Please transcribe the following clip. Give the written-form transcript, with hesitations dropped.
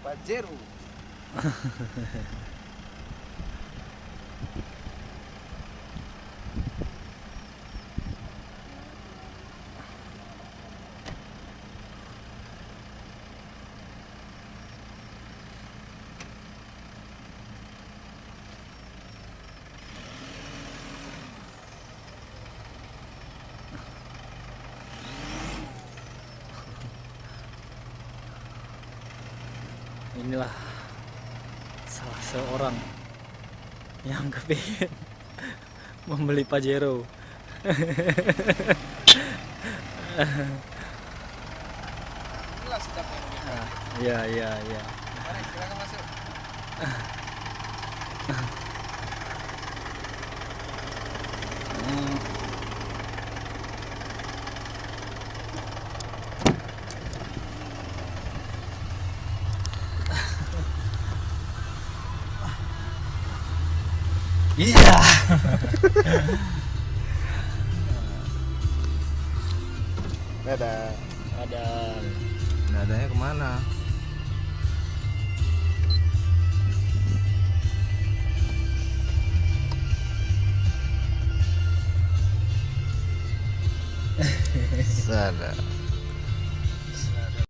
Pajero. Inilah salah seorang yang kepingin membeli Pajero. Inilah sedapnya ini. Iya, iya, iya. Mari silakan masuk. Iya. Dadah. Ada. Nadanya kemana? Sana.